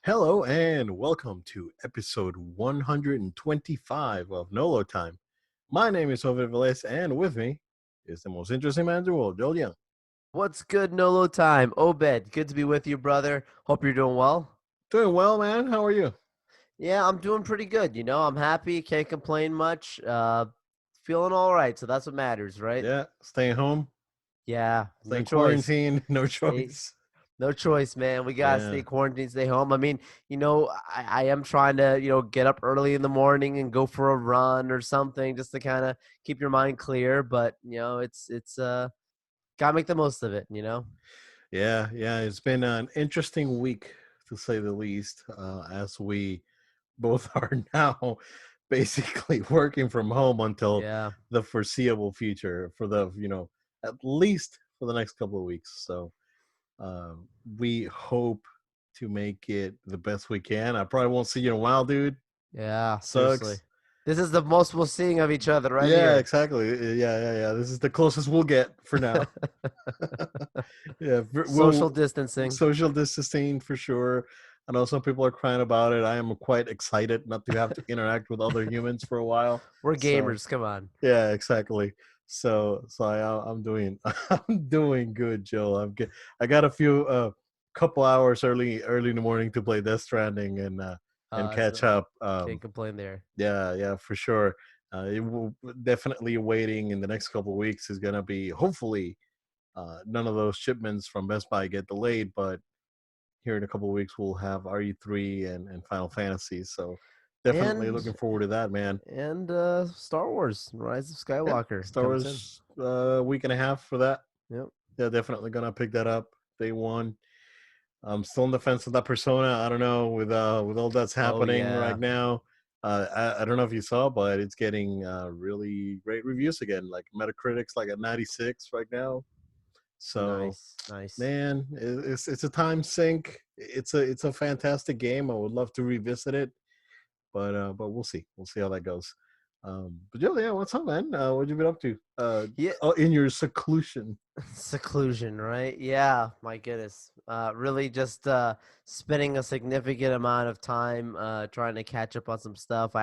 Hello and welcome to episode 125 of Nolo Time. My name is Jose Velez, and with me is the most interesting man in the world, Joel Young. What's good, Nolo time? Obed, good to be with you, brother. Hope you're doing well. Doing well, man. How are you? Yeah, I'm doing pretty good. I'm happy, can't complain much. Feeling all right, so that's what matters, right? Yeah, staying home, Yeah, no staying choice. quarantined, no Stay, choice. no choice, man. We gotta Yeah, stay quarantined, stay home. I am trying to, get up early in the morning and go for a run or something just to kind of keep your mind clear. But it's gotta make the most of it. yeah. It's been an interesting week to say the least, as we both are now basically working from home until Yeah. the foreseeable future for at least for the next couple of weeks. So Uh, we hope to make it the best we can. I probably won't see you in a while, dude. Yeah, seriously. Sucks. This is the most we'll seeing of each other right Yeah, here. exactly. Yeah. This is the closest we'll get for now. Yeah, Social we'll distancing. social distancing for sure. I know some people are crying about it. I am quite excited not to have to interact with other humans for a while. We're So gamers, come on. yeah, exactly. I'm doing I'm doing good, Joe. I got a few couple hours early in the morning to play Death Stranding and It's catch not, up. can't complain there. Yeah, for sure. It will definitely waiting in the next couple of weeks is gonna be hopefully none of those shipments from Best Buy get delayed, but here in a couple of weeks we'll have RE3 and Final Fantasy. So definitely And looking forward to that, man. Star Wars, Rise of Yeah, Skywalker Star coming soon. Wars week and a half for that. Yep. Yeah, definitely gonna pick that up day one. I'm still on the fence with that Persona. I don't know with all that's Oh happening right yeah. now. I don't know if you saw, but it's getting really great reviews again. Like Metacritic's like at 96 right now. So, Nice. Nice. man, it's a time sink. It's a fantastic game. I would love to revisit it, but we'll see. We'll see how that goes. But yeah, what's up, man? What you been up to? Yeah. In your seclusion. Seclusion, right? Yeah, my goodness. Really just spending a significant amount of time trying to catch up on some stuff.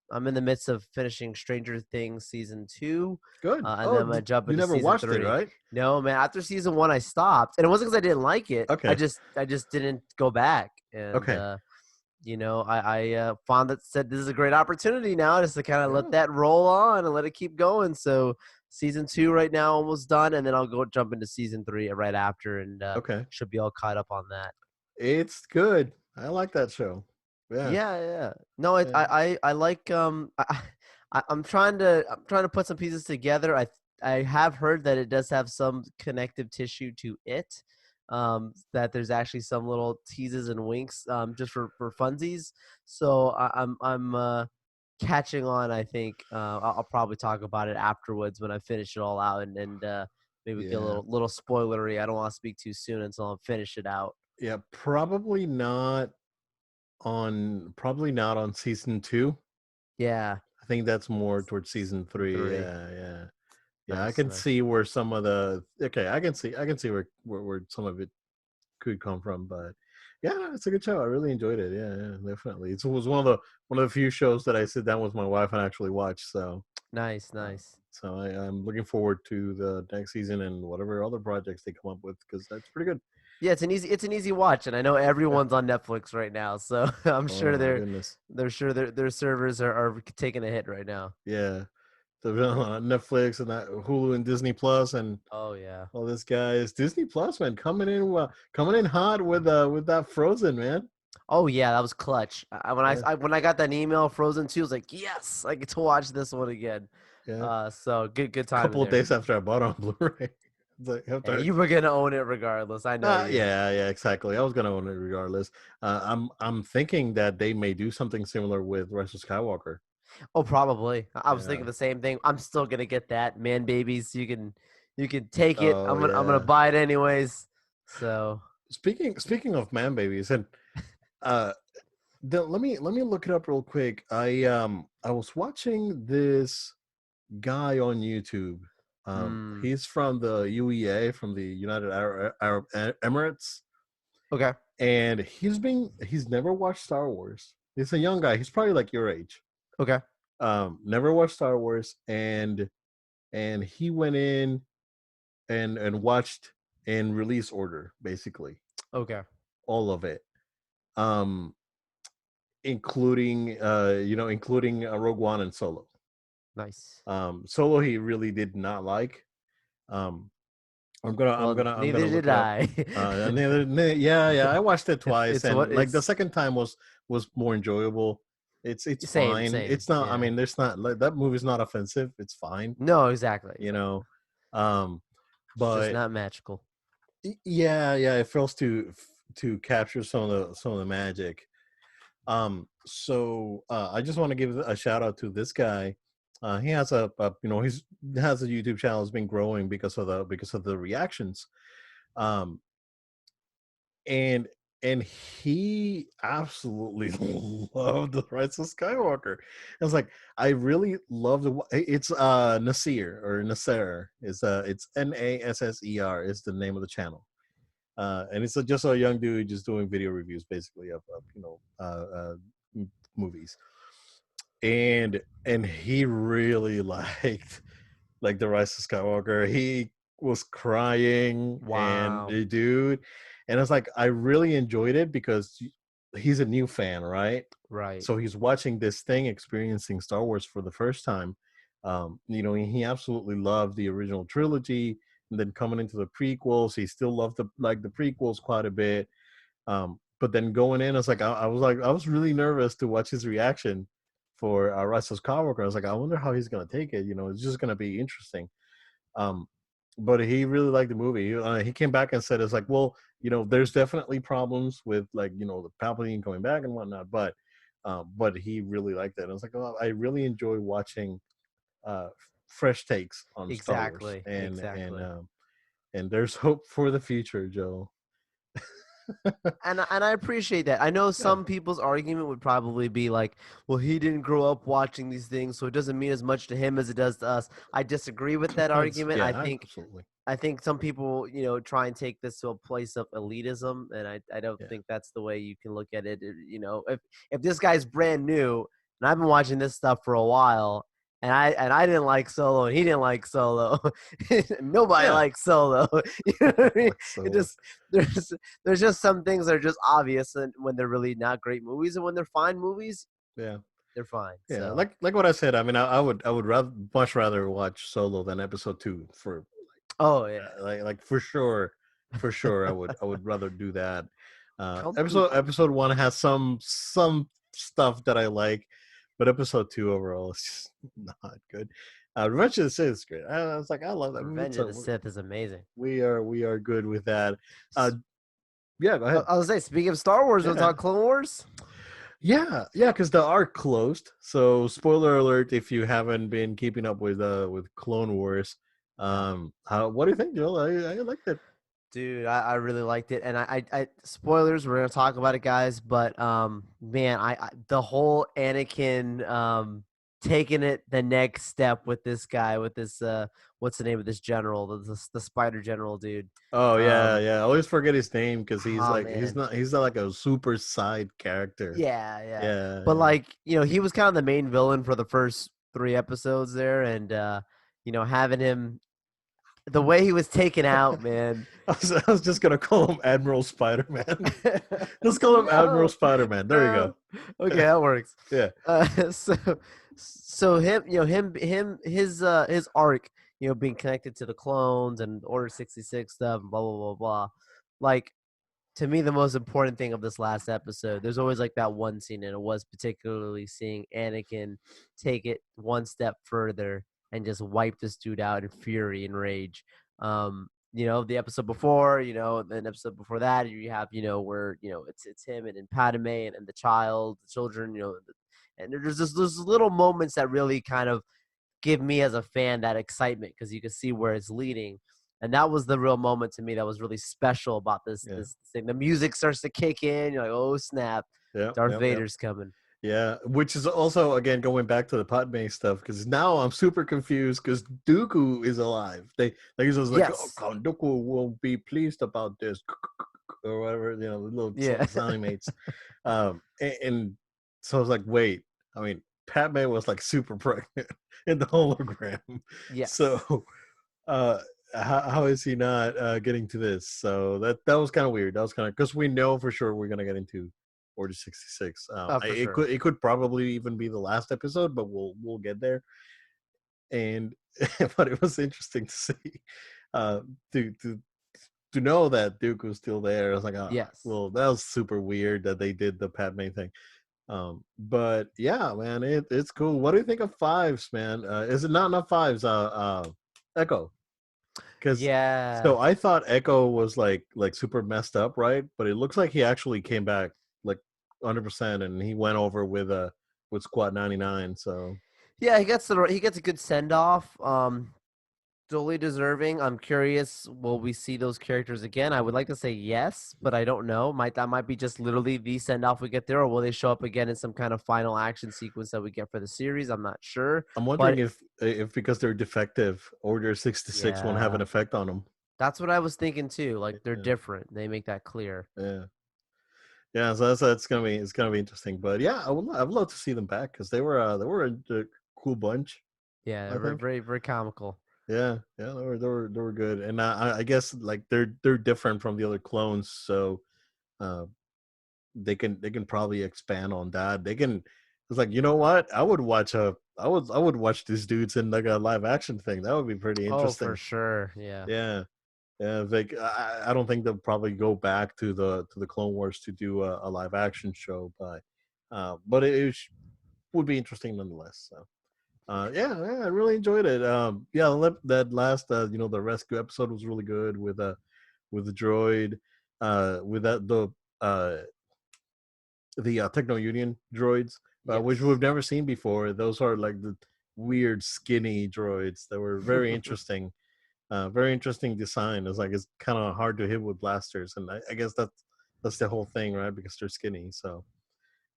I'm in the midst of finishing Stranger Things season 2, Good. and then Oh, I'm gonna jump you into never season watched it, 3. right? No, man, after season 1 I stopped. And it wasn't because I didn't like it. I Okay. just I just didn't go back. And Okay. I found that said this is a great opportunity now just to kind of let Yeah. that roll on and let it keep going. So season 2 right now almost done, and then I'll go jump into season 3 right after, and Okay. should be all caught up on that. It's good. I like that show. Yeah. Yeah, yeah. No, it Yeah. I like I'm trying to put some pieces together. I have heard that it does have some connective tissue to it. That there's actually some little teases and winks just for funsies. So I'm catching on. I think I'll probably talk about it afterwards when I finish it all out, and maybe get a Yeah. little spoilery. I don't want to speak too soon until I finish it out. Yeah. Probably not on season 2. Yeah, I think that's more towards season season 3. 3. Yeah. I Nice, can nice. see where some of the okay, I can see where some of it could come from, but yeah, it's a good show. I really enjoyed it. Yeah, definitely. It was one of the few shows that I sit down with my wife and actually watch. So Nice, uh, nice. I'm looking forward to the next season and whatever other projects they come up with because that's pretty good. Yeah, it's an easy watch, and I know Yeah. everyone's on Netflix right now, so I'm Oh sure my goodness. they're sure their servers are taking a hit right now. Yeah. So on Netflix and that Hulu and Disney Plus and Oh yeah. all this guys. Disney Plus, man, coming in hot with that Frozen, man. Oh yeah, that was clutch. Yeah. When I got that email Frozen 2, I was like, yes, I get to watch this one again. Yeah. So good time in Couple of there. days after I bought it on Blu-ray. It's like Hey, after you were gonna own it regardless. I know you. yeah, exactly. I was gonna own it regardless. I'm thinking that they may do something similar with Rise of Skywalker. Oh, probably. I was Yeah. thinking the same thing. I'm still gonna get that, man, babies. You can take it. Oh I'm gonna yeah. buy it anyways. So Speaking of man babies, and uh, let me look it up real quick. I was watching this guy on YouTube. mm, He's from the UEA, from the United Arab Emirates, Okay. and he's never watched Star Wars. He's a young guy. He's probably like your age. Okay. Never watched Star Wars, and he went in and watched in release order, basically Okay. all of it, um, including including Rogue One and Solo. Nice. Solo he really did not like. Um, Well, I'm gonna neither look did it up. I. Yeah, I watched it twice, It's what and like the it's second time was more enjoyable. It's same, fine. same. It's not. I Yeah. mean, there's not like that movie's not offensive. It's fine. No, exactly, You exactly. know, um, It's just but not magical. yeah, it fails to capture some of the magic. I just want to give a shout out to this guy. He has he's has a YouTube channel that's been growing because of the reactions. Um, and and he absolutely loved the Rise of Skywalker. I was like, I really love it's Nasser it's Nasser is the name of the channel. And it's just a young dude just doing video reviews basically of movies, and he really like the Rise of Skywalker. He was crying, and Wow. dude, and I was like, I really enjoyed it because he's a new fan, right? Right. So he's watching this thing, experiencing Star Wars for the first time. He absolutely loved the original trilogy, and then coming into the prequels, he still loved the prequels quite a bit. But then going in, I was really nervous to watch his reaction for Rise of Skywalker. I was like, I wonder how he's gonna take it. It's just gonna be interesting. Um, but he really liked the movie. He came back and said, "It's like, well, there's definitely problems with the Palpatine coming back and whatnot, but he really liked it." And I was like, "Oh, I really enjoy watching uh, fresh takes on Star Wars, Exactly. Exactly. and there's hope for the future, Joe." And I appreciate that. I know Yeah, some people's argument would probably be like, "Well, he didn't grow up watching these things, so it doesn't mean as much to him as it does to us." I disagree with that argument. absolutely. I think some people, try and take this to a place of elitism, and I don't Yeah. think that's the way you can look at it. If this guy's brand new and I've been watching this stuff for a while, and I didn't like Solo and he didn't like Solo, nobody Yeah. likes Solo. You know what I mean? Like It so. just there's just some things that are just obvious, and when they're really not great movies, and when they're fine movies, Yeah. they're fine. Yeah. So, Like what I said. I mean, I would much rather watch Solo than Episode 2 for oh yeah, like for sure. I would rather do that. come through. Episode 1 has some stuff that I like, but Episode 2 overall is just not good. Revenge of the Sith is great. I was like, I love that movie. Revenge of the Sith is amazing. We are good with that. Uh, yeah, go ahead. I was saying, speaking of Star Wars, we'll Yeah. talk Clone Wars. Yeah, because the arc closed. So spoiler alert if you haven't been keeping up with Clone Wars. Yeah. What do you think, Joel? I liked it. Dude, I really liked it, and spoilers. We're gonna talk about it, guys. But man, the whole Anakin taking it the next step with this guy, with this what's the name of this general, the Spider General dude. Oh Um, yeah. I always forget his name because oh man, he's not like a super side character. yeah, yeah. But Yeah. like, he was kind of the main villain for the first 3 episodes there, and having him the way he was taken out, man. I was just gonna call him Admiral Spider-Man. Just call him Admiral No, Spider-Man. There you no. go. Okay, that works. Yeah. So him, his arc, being connected to the clones and Order 66 stuff, and blah blah blah blah. Like, to me, the most important thing of this last episode, there's always like that one scene, and it was particularly seeing Anakin take it one step further and just wipe this dude out in fury and rage. The episode before, then episode before that, you have, where, it's him and Padme and the children, and there's just those little moments that really kind of give me as a fan that excitement because you can see where it's leading. And that was the real moment to me that was really special about this Yeah. this thing. The music starts to kick in. You're like, oh snap, Yeah. Darth Yeah. Vader's coming. Yeah, which is also again going back to the Padme stuff because now I'm super confused because Dooku is alive. He's just like, oh, Yes. Count Dooku won't be pleased about this. or whatever, the little Yeah. sounding mates. And so I was like, wait, I mean, Padme was like super pregnant in the hologram. Yes. So uh how is he not getting to this? So that was kind of weird. That was kind of, because we know for sure we're gonna get into Order 66. Oh, for It sure. could probably even be the last episode, but we'll get there. And but it was interesting to see, uh to to to know that Duke was still there. I was like, all right, Yes. well, that was super weird that they did the Padme thing. But yeah, man, it's cool. What do you think of fives, man? Is it not enough fives? Echo, because Yeah. so I thought Echo was like super messed up, right? But it looks like he actually came back like 100%, and he went over with Squad 99. So Yeah, he gets a good send off. Duly deserving. I'm curious, will we see those characters again? I would like to say yes, but I don't know. That might be just literally the send off we get there, or will they show up again in some kind of final action sequence that we get for the series? I'm not sure. I'm wondering But if because they're defective, Order 66 won't have yeah, an effect on them. that's what I was thinking too. Like they're Yeah, different. They make that clear. yeah. Yeah, so that's gonna be interesting. But yeah, I'd love to see them back because they were a cool bunch. Yeah, I think. very very comical. Yeah, yeah, they were good, and I guess like they're different from the other clones, so uh, they can probably expand on that. They can. It's like, you know what? I would watch these dudes in like a live action thing. That would be pretty Oh, for interesting. sure. Yeah. Yeah. Yeah, like I don't think they'll probably go back to the Clone Wars to do a live action show, but would be interesting nonetheless. So yeah, I really enjoyed it. Yeah, that last the rescue episode was really good with the droid, with that the Techno Union droids, which we've Yes. never seen before. Those are like the weird skinny droids that were very interesting. Very interesting design. It's like it's kind of hard to hit with blasters, and I guess that's the whole thing, right? Because they're skinny. So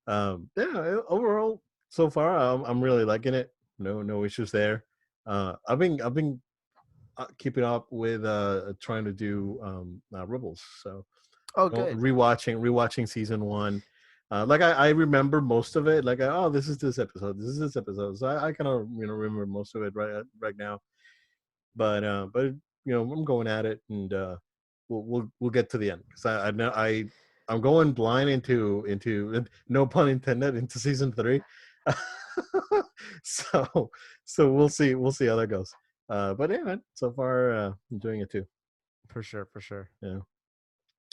yeah, overall, so far, I'm really liking it. No issues there. I've been keeping up with trying to do Rebels. So Oh, good. rewatching season one. Like I remember most of it. Like, oh, this is this episode. This is this episode. So I kind of remember most of it right now. But I'm going at it, and we'll get to the end, because I know I'm going blind into no pun intended, into season 3. so we'll see how that goes. But yeah, man, so far enjoying it too. For sure, for sure. Yeah.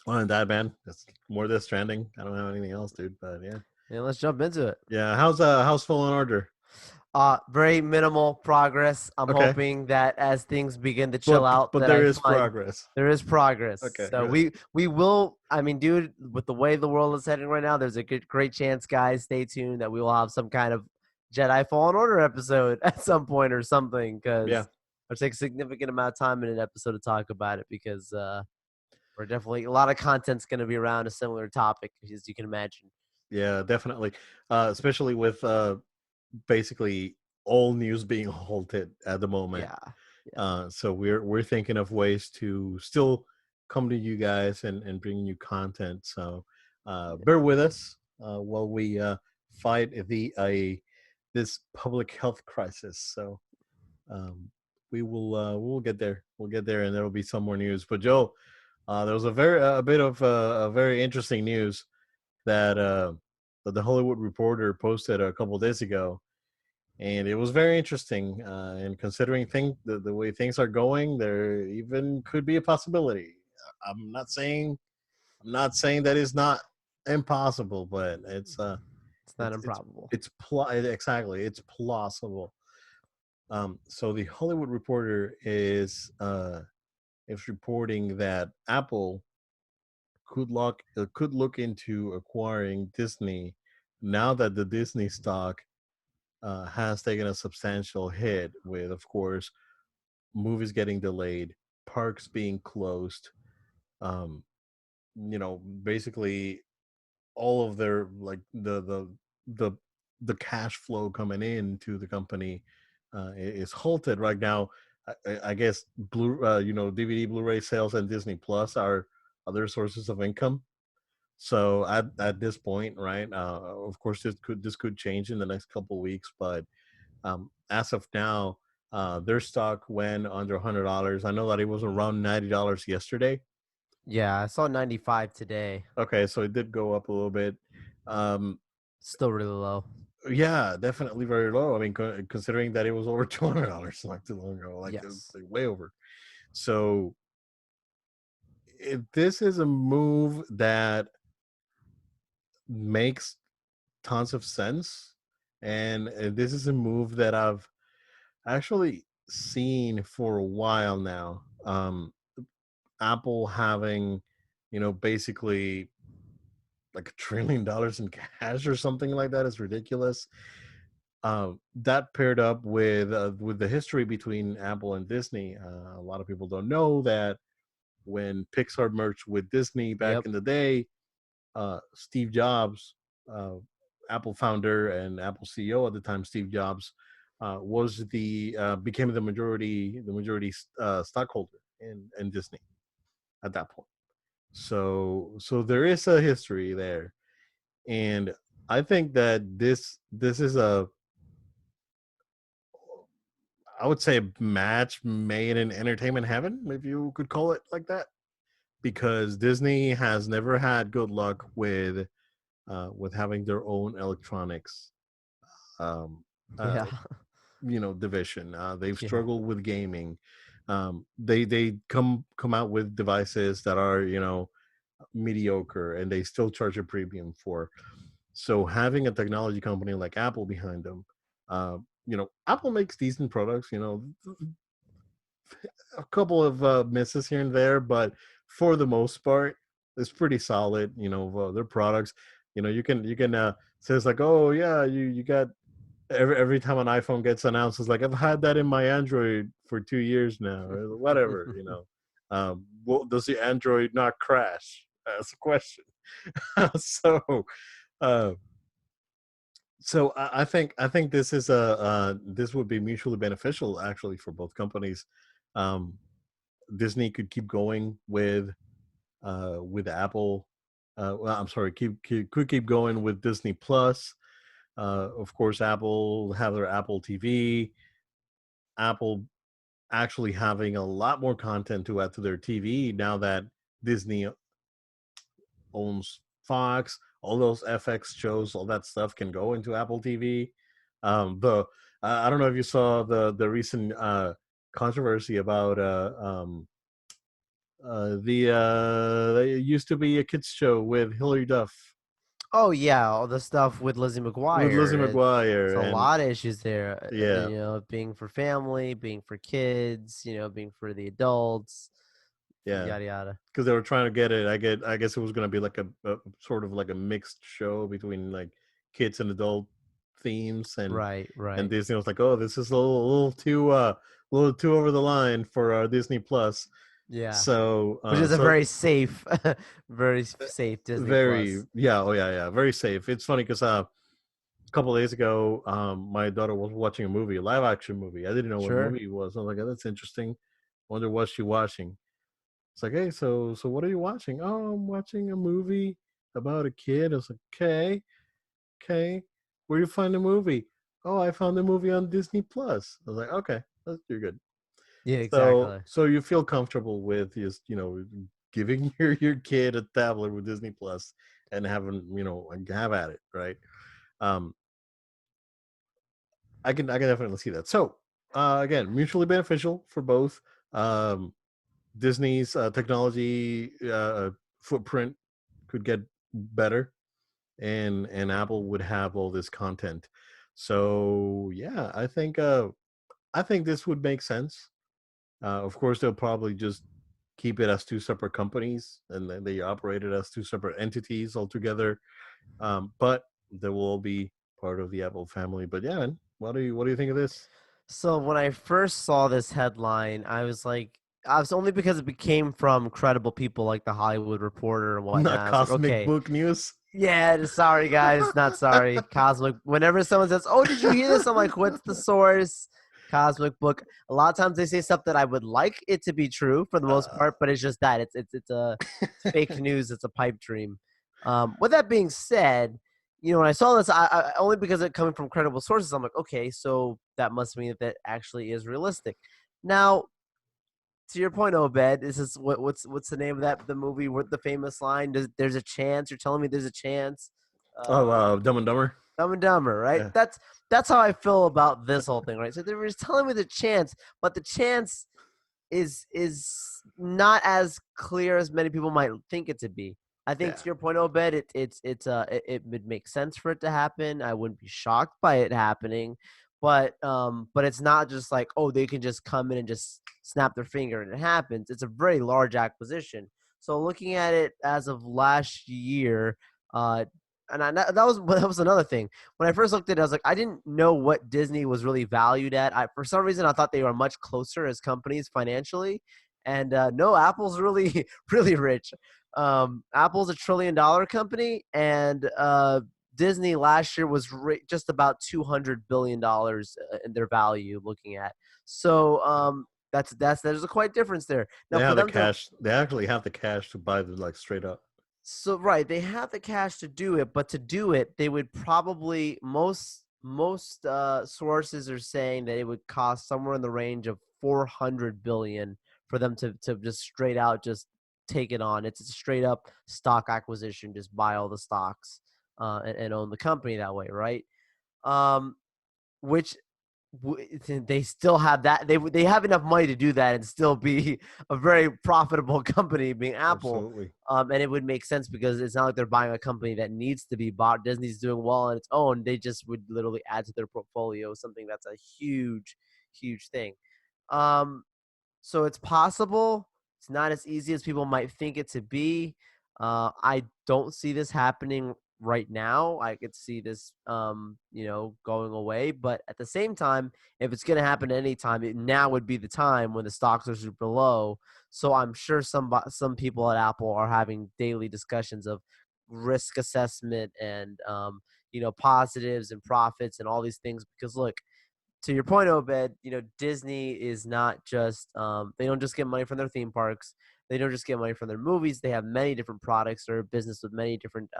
Other than that, man, it's more Death Stranding. I don't have anything else, dude. But yeah, Yeah, let's jump into it. yeah. How's Fallen Order? Very minimal progress. I'm Okay, hoping that as things begin to chill but out, that there I is find progress. there is progress. Okay, So good. we will. I mean, dude, with the way the world is heading right now, there's a great chance, guys. Stay tuned that we will have some kind of Jedi Fallen Order episode at some point or something, Yeah. because it'll take a significant amount of time in an episode to talk about it, because we're definitely a lot of content's going to be around a similar topic, as you can imagine. Yeah, definitely. Especially with basically all news being halted at the moment. Yeah, yeah, So we're thinking of ways to still come to you guys and bring you content. So bear with us while we fight this public health crisis. So um, we'll get there. We'll get there, and there will be some more news. But Joe, there was a bit of a very interesting news that the Hollywood Reporter posted a couple days ago, and it was very interesting. And considering the way things are going, there even could be a possibility. I'm not saying that is not impossible, but it's not it's it's improbable. exactly, it's plausible. So the Hollywood Reporter is reporting that Apple could look into acquiring Disney now that the Disney stock has taken a substantial hit, with, of course, movies getting delayed, parks being closed, um, basically all of their, like, the the cash flow coming in to the company is halted right now. I guess DVD, Blu-ray sales and Disney Plus are other sources of income. So at this point, right? Of course, this could change in the next couple weeks, but as of now, their stock went under $100. I know that it was around $90 yesterday. Yeah, I saw 95 today. Okay, so it did go up a little bit. Um, Still really low. yeah, definitely very low. I mean, considering that it was over $200 not too long ago, like it was Yes. like way over. So this is a move that makes tons of sense, and this is a move that I've actually seen for a while now. Apple having, basically like $1 trillion in cash or something like that is ridiculous. That paired up with the history between Apple and Disney. A lot of people don't know that when Pixar merged with Disney back Yep. in the day, Steve Jobs, uh, Apple founder and Apple CEO at the time, Steve Jobs, was the became the majority stockholder in Disney at that point. So there is a history there, and I think that this is a, I would say, a match made in entertainment heaven, if you could call it like that, because Disney has never had good luck with having their own electronics um, uh, Yeah. division. They've Yeah. struggled with gaming. They come out with devices that are mediocre, and they still charge a premium for. So having a technology company like Apple behind them, Apple makes decent products. A couple of misses here and there, but for the most part, it's pretty solid. Their products. You can say it's like, oh yeah, you got every time an iPhone gets announced, it's like I've had that in my Android for 2 years now, or whatever. Well, does the Android not crash? That's a question. so, uh, so I think this would be mutually beneficial actually for both companies. Um, Disney could keep going with Apple. Well, I'm sorry, could keep going with Disney Plus. Of course, Apple have their Apple TV. Apple actually having a lot more content to add to their TV now that Disney owns Fox. All those FX shows, all that stuff can go into Apple TV. The I don't know if you saw the recent controversy about it used to be a kids show with Hilary Duff Oh yeah, all the stuff with Lizzie with Lizzie McGuire. It's McGuire, a and lot of issues there. yeah, Being for family, being for kids, being for the adults, yeah, yada yada. because they were trying to get it. I guess it was going to be like a sort of like a mixed show between like kids and adult themes, Right, and right. Disney was like, oh, this is a little too over the line for Disney Plus. Yeah. So Which is a so very safe, very safe Disney very, Plus. yeah, oh yeah, very safe. It's funny because a couple of days ago, my daughter was watching a movie, a live action movie. I didn't know what Sure. movie it was. I was like, oh, that's interesting. Wonder what she watching. It's like, hey, so what are you watching? Oh, I'm watching a movie about a kid. I was like, okay. Where you find the movie? Oh, I found the movie on Disney Plus. I was like, okay, you're good. Yeah, So exactly. so you feel comfortable with just giving your kid a tablet with Disney Plus and having like, have at it, right? Um, I can definitely see that. So again, mutually beneficial for both. Um, Disney's technology footprint could get better, and Apple would have all this content. So yeah, I think this would make sense. Of course, they'll probably just keep it as two separate companies, and then they operate it as two separate entities altogether. But they will all be part of the Apple family. But yeah, man, what do you think of this? So when I first saw this headline, I was only because it became from credible people like the Hollywood Reporter and whatnot. Not I was like, Cosmic okay, Book News. yeah, sorry guys, not sorry. Cosmic. Whenever someone says, "Oh, did you hear this?" I'm like, "What's the source?" cosmic book. A lot of times they say stuff that I would like it to be true for the most Uh, part, but it's just that it's fake news. It's a pipe dream. With that being said, when I saw this, I only because it coming from credible sources, I'm like, okay, so that must mean that actually is realistic. Now, to your point, Obed, this is what's the name of the movie with the famous line? There's a chance? You're telling me there's a chance? oh, Um, Dumb and Dumber. Dumb and Dumber, right? Yeah, That's how I feel about this whole thing, right? So they were just telling me the chance, but the chance is not as clear as many people might think it to be. I think yeah, to your point, Obed, it would make sense for it to happen. I wouldn't be shocked by it happening, but it's not just like, oh, they can just come in and just snap their finger and it happens. It's a very large acquisition. So looking at it as of last year, uh, that was another thing. When I first looked at it, I was like, I didn't know what Disney was really valued at. For some reason, I thought they were much closer as companies financially. And no, Apple's really, really rich. Apple's $1 trillion company, and Disney last year was just about $200 billion in their value. Looking at, so there's a quite difference there. Now they for have the them to cash. They actually have the cash to buy them like straight up. So right, they have the cash to do it, but to do it, they would probably most sources are saying that it would cost somewhere in the range of 400 billion for them to just straight out just take it on. It's a straight up stock acquisition, just buy all the stocks and own the company that way, right? Um, which they still have that they have enough money to do that and still be a very profitable company being Apple. Absolutely. And it would make sense because it's not like they're buying a company that needs to be bought. Disney's doing well on its own. They just would literally add to their portfolio something that's a huge thing. um so it's possible. It's not as easy as people might think it to be. I don't see this happening right now. I could see this, going away. But at the same time, if it's going to happen at any time, now would be the time when the stocks are super low. So I'm sure some people at Apple are having daily discussions of risk assessment and positives and profits and all these things. Because look, to your point, Obed, Disney is not just they don't just get money from their theme parks. They don't just get money from their movies. They have many different products. They're a business with many different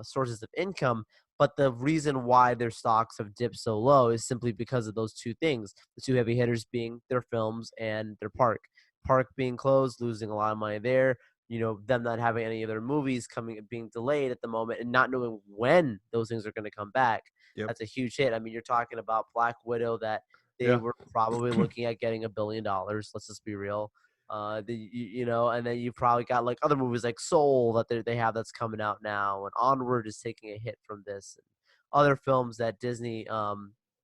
sources of income. But the reason why their stocks have dipped so low is simply because of those two things: the two heavy hitters being their films and their park. Park being closed, losing a lot of money there. Them not having any of their movies being delayed at the moment, and not knowing when those things are going to come back. Yep. That's a huge hit. I mean, you're talking about Black Widow that they Yeah. were probably looking at getting $1 billion. Let's just be real. And then you probably got like other movies like Soul that they have that's coming out now, and Onward is taking a hit from this. And other films that Disney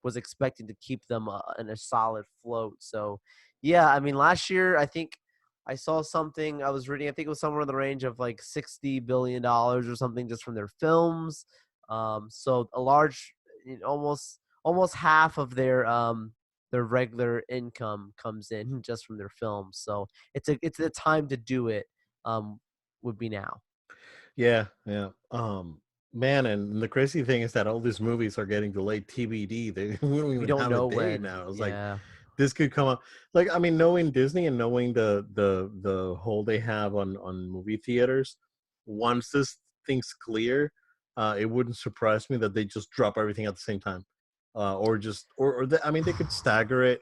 was expecting to keep them in a solid float. So, yeah, I mean, last year I think I saw something I was reading. I think it was somewhere in the range of like $60 billion or something just from their films. So a large, almost half of their regular income comes in just from their films. So it's the time to do it. Would be now. Yeah, yeah. Man, and the crazy thing is that all these movies are getting delayed TBD. They we don't We even don't have a know date when. now. It's like Yeah. this could come up. Like, I mean, knowing Disney and knowing the hold they have on movie theaters, once this thing's clear, it wouldn't surprise me that they just drop everything at the same time, or just or I mean, they could stagger it.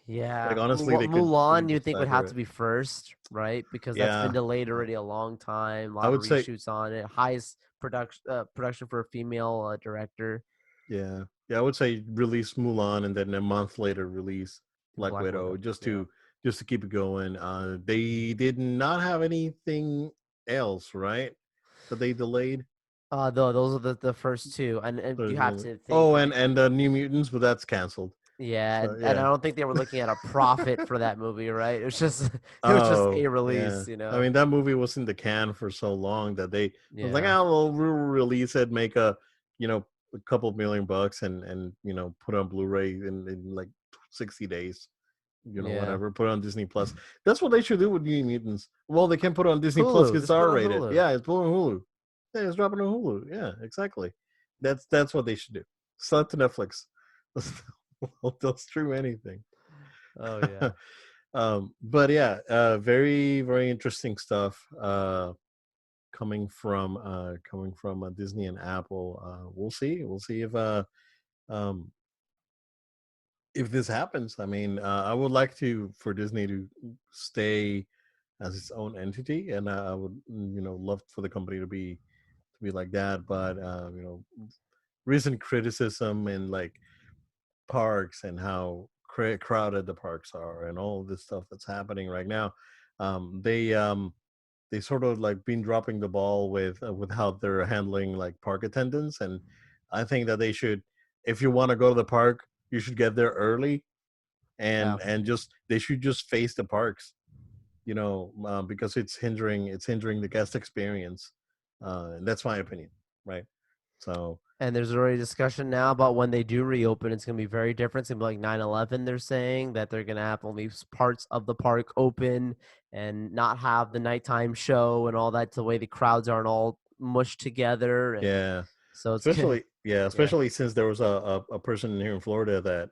Yeah, Like, honestly, they Mulan, you could think would stagger have to it. be first, right? Because that's been Yeah, delayed yeah. already a long time. A I lot of would say reshoots on it. Highest production for a female director. yeah, yeah. I would say release Mulan and then a month later release Black Black Widow Widow. Yeah. just to keep it going. They did not have anything else, right? That they delayed. Though those are the first two, and you There's have only to think oh, like, and New Mutants, but that's canceled. yeah, So and I yeah. don't think they were looking at a profit for that movie, right? It was just it was just Oh a yeah. release, I mean, that movie was in the can for so long that they was like, Yeah. oh, we'll release it, make you know a couple $1 million and put it on Blu-ray in like 60 days. Yeah. Whatever. Put it on Disney Plus. That's what they should do with New Mutants. Well, they can put it on Disney Plus Hulu. because it's Just put it R on rated. Hulu. Yeah, it's put on Hulu. Yeah, it's dropping on Hulu. Yeah, exactly. That's what they should do. Sell it to Netflix. Well, they'll stream anything. Oh yeah. But yeah, very very interesting stuff. Coming from Disney and Apple. We'll see. We'll see um, if this happens. I mean, I would like to for Disney to stay as its own entity, and I would love for the company to be like that. But recent criticism and like parks and how crowded the parks are and all this stuff that's happening right now, um, they um, they sort of like been dropping the ball with how they're handling like park attendance, and I think that they should, if you want to go to the park, you should get there early, Yeah. and just they should just face the parks, because it's hindering the guest experience, and that's my opinion, right? So And there's already discussion now about when they do reopen. It's going to be very different. It's going to be like 9/11. They're saying that they're going to have only parts of the park open and not have the nighttime show and all that. The way the crowds aren't all mushed together. And yeah, so it's good. Yeah. especially since there was a person here in Florida that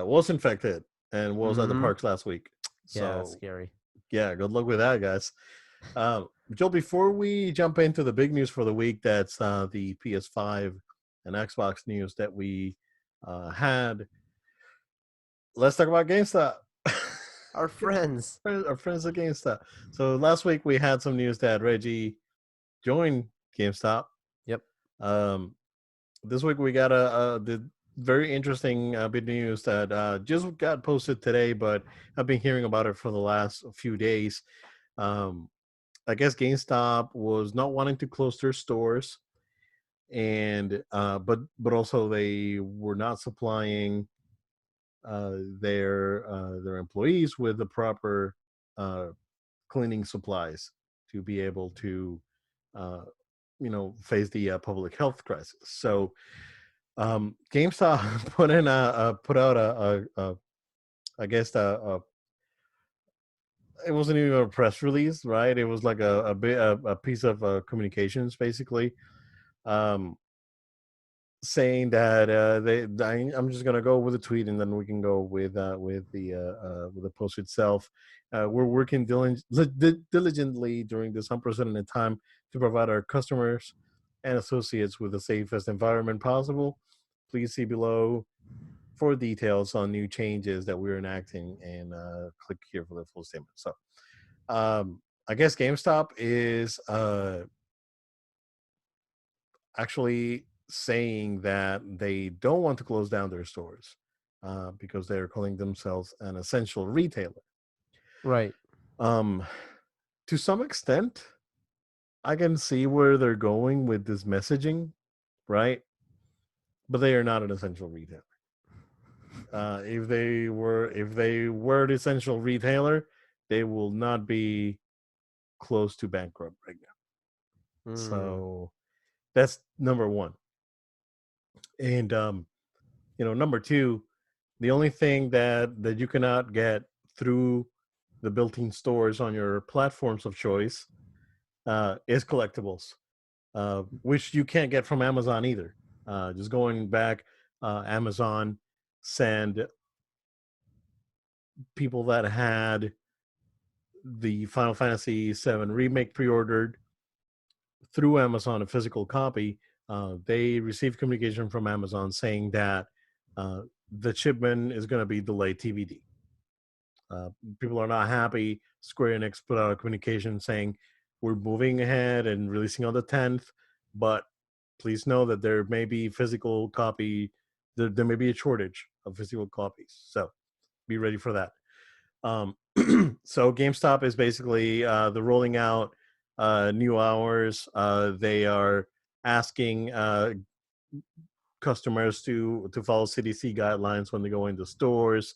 was infected and was at the Mm-hmm. parks last week. Yeah. That's So scary. yeah, good luck with that, guys. Joe, before we jump into the big news for the week, that's the PS5 and Xbox news that we had. Let's talk about GameStop. Our friends. Our friends at GameStop. So last week we had some news that Reggie joined GameStop. Yep. Um, this week we got the very interesting bit of news that just got posted today, but I've been hearing about it for the last few days. Um, I guess GameStop was not wanting to close their stores, and but also they were not supplying their employees with the proper uh, cleaning supplies to be able to uh, face the public health crisis. So GameStop put out a I guess it wasn't even a press release, right? It was like a piece of communications, basically, um, saying that I'm just gonna go with a tweet, and then we can go with the post itself. We're working diligently during this unprecedented time to provide our customers and associates with the safest environment possible. Please see below for details on new changes that we're enacting, and click here for the full statement. So, I guess GameStop is actually saying that they don't want to close down their stores because they're calling themselves an essential retailer. Right. Um, to some extent, I can see where they're going with this messaging, right? But they are not an essential retailer. If they were an essential retailer, they will not be close to bankrupt right now. Mm. So that's number one. And number two, the only thing that you cannot get through the built-in stores on your platforms of choice is collectibles, which you can't get from Amazon either. Just going back, Amazon send people that had the Final Fantasy VII remake pre-ordered through Amazon a physical copy. They received communication from Amazon saying that uh, the shipment is going to be delayed TBD. Uh, People are not happy. Square Enix put out a communication saying we're moving ahead and releasing on the 10th, but please know that there may be physical copy. There may be a shortage of physical copies, so be ready for that. Um, so GameStop is basically the rolling out new hours. They are asking customers to follow CDC guidelines when they go into stores.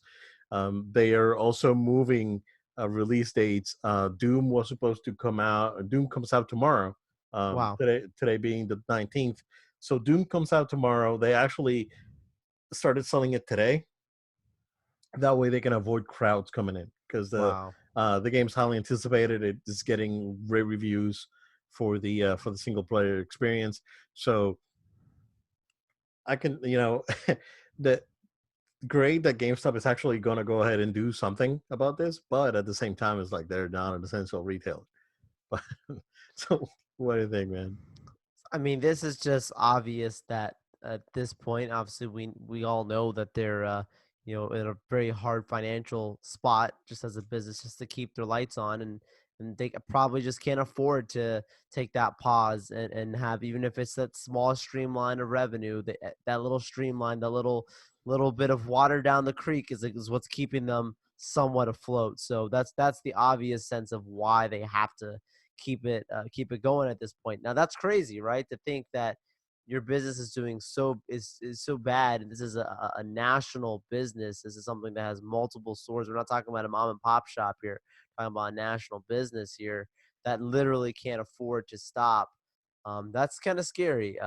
They are also moving release dates. Doom was supposed to come out. Doom comes out tomorrow. Wow. Today being the 19th. So Doom comes out tomorrow. They actually started selling it today. That way they can avoid crowds coming in because Wow. the game's highly anticipated. It is getting great reviews for the single player experience. So I can, that great that GameStop is actually going to go ahead and do something about this, but at the same time, it's like they're not an essential retailer. But so, what do you think, man? I mean, this is just obvious that at this point, obviously, we all know that they're in a very hard financial spot just as a business, just to keep their lights on, and they probably just can't afford to take that pause and have, even if it's that small streamline of revenue, that little streamline, the little bit of water down the creek is what's keeping them somewhat afloat. So that's the obvious sense of why they have to keep it going at this point. Now that's crazy, right? To think that your business is doing is so bad, and this is a national business. This is something that has multiple stores. We're not talking about a mom and pop shop here. We're talking about a national business here that literally can't afford to stop. That's kind of scary.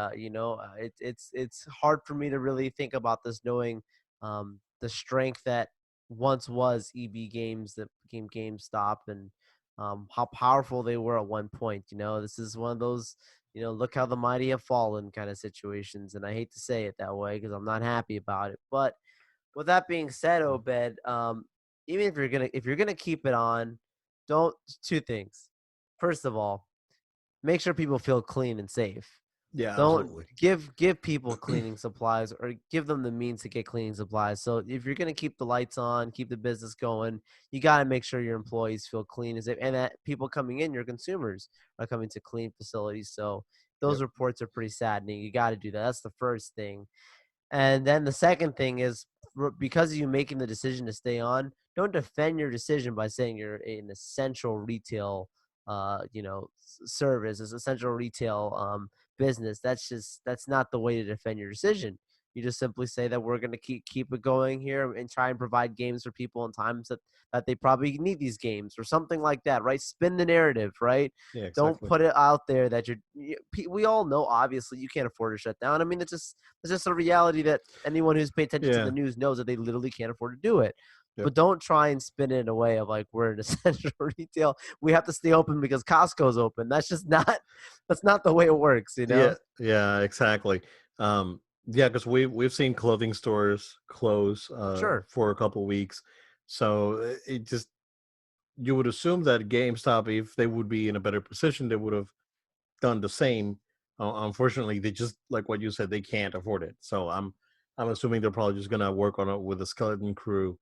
It's hard for me to really think about this, knowing the strength that once was EB Games that became GameStop, and how powerful they were at one point. This is one of those, look how the mighty have fallen kind of situations. And I hate to say it that way because I'm not happy about it. But with that being said, Obed, even if you're gonna keep it on, don't two things. First of all, make sure people feel clean and safe. Yeah, Don't absolutely. give people cleaning supplies, or give them the means to get cleaning supplies. So if you're going to keep the lights on, keep the business going, you got to make sure your employees feel clean and safe, and that people coming in, your consumers, are coming to clean facilities. So those Yep. reports are pretty saddening. You got to do that. That's the first thing. And then the second thing is, because of you making the decision to stay on, don't defend your decision by saying you're an essential retail, service, as essential retail business. That's not the way to defend your decision. You just simply say that we're going to keep it going here and try and provide games for people in times that they probably need these games, or something like that, right? Spin the narrative, right? Yeah, Don't exactly. put it out there that we all know, obviously, you can't afford to shut down. I mean, it's just a reality that anyone who's paid attention to the Yeah. news knows that they literally can't afford to do it. Yep. But don't try and spin it in a way of like we're an essential retail. We have to stay open because Costco's open. That's not the way it works, you Yeah. know? Yeah. Exactly. Yeah, because we've seen clothing stores close Sure. for a couple weeks, so it just you would assume that GameStop, if they would be in a better position, they would have done the same. Unfortunately, they just like what you said, they can't afford it. So I'm assuming they're probably just gonna work on it with a skeleton crew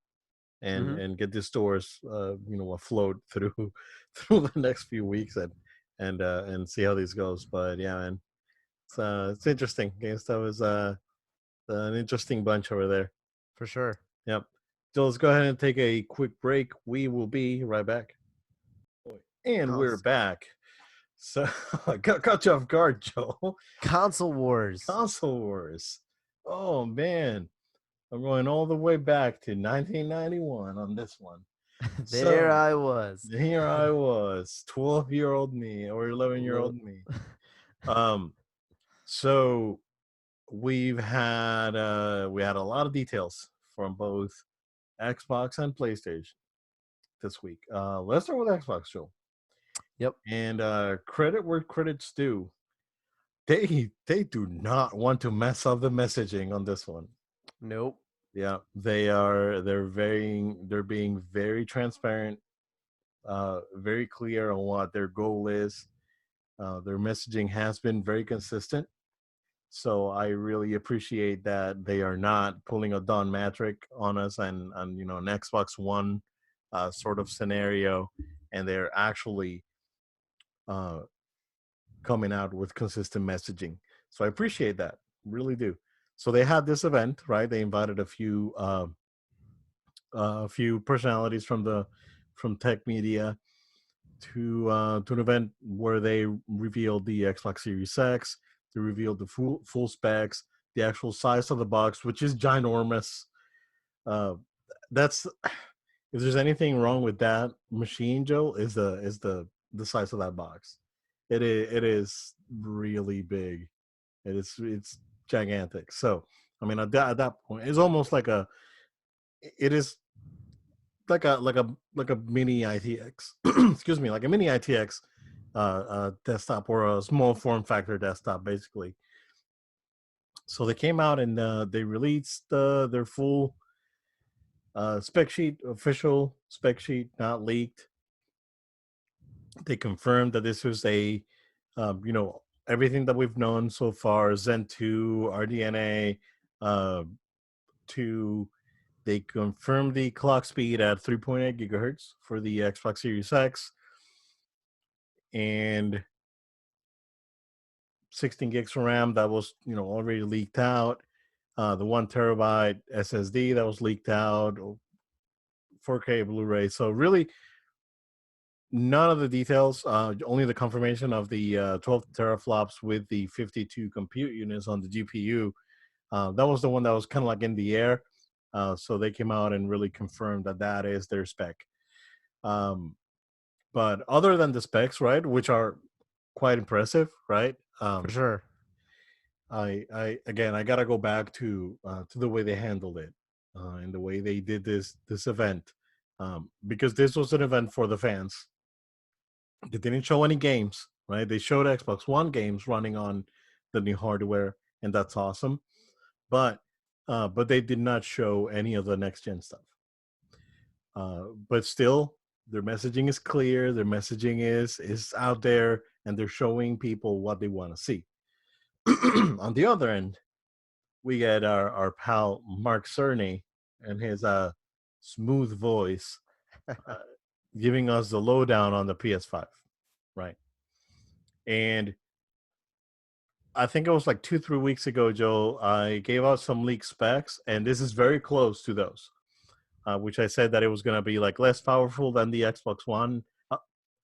Hmm. and get the stores afloat through through the next few weeks and see how this goes. But yeah, man, it's interesting. GameStop is an interesting bunch over there. For sure. Yep. So let's go ahead and take a quick break. We will be right back. And we're Cons- back. So I got you off guard, Joe. Console Wars. Console Wars. Oh man, I'm going all the way back to 1991 on this one. There So I was. here I was, 12-year-old me or 11-year-old Little. me. Um, so we had a lot of details from both Xbox and PlayStation this week. Let's start with Xbox, Joe. Yep. And credit where credit's due. They do not want to mess up the messaging on this one. Nope. Yeah, they're being very transparent, very clear on what their goal is. Their messaging has been very consistent. So I really appreciate that they are not pulling a Don Matrick on us and an Xbox One sort of scenario, and they're actually uh, coming out with consistent messaging. So I appreciate that, really do. So they had this event, right? They invited a few personalities from tech media to an event where they revealed the Xbox Series X. They revealed the full specs, the actual size of the box, which is ginormous. Uh, that's if there's anything wrong with that machine, Joe, is the size of that box. It is really big. It's gigantic. So I mean, at that point, it's almost like it is like a mini ITX. Excuse me, like a mini ITX desktop or a small form factor desktop, basically. So they came out and they released their full. Spec sheet, official spec sheet, not leaked. They confirmed that this was a, you know, everything that we've known so far, Zen 2, RDNA, uh, 2. They confirmed the clock speed at 3.8 gigahertz for the Xbox Series X and 16 gigs of RAM that was, you know, already leaked out. The 1 terabyte SSD that was leaked out, 4K Blu-ray. So really, none of the details. Only the confirmation of the 12 teraflops with the 52 compute units on the GPU. That was the one that was kind of like in the air. So they came out and really confirmed that that is their spec. But other than the specs, right, which are quite impressive, right? For sure. I again, I gotta go back to the way they handled it and the way they did this event, because this was an event for the fans. They didn't show any games, right? They showed Xbox One games running on the new hardware, and that's awesome. But but they did not show any of the next gen stuff. But still, their messaging is clear. Their messaging is out there, and they're showing people what they want to see. On the other end, we get our pal Mark Cerny and his smooth voice uh, giving us the lowdown on the PS5, right? And I think it was like 2, 3 weeks ago, Joe. I gave out some leak specs, and this is very close to those, which I said that it was going to be like less powerful than the Xbox One.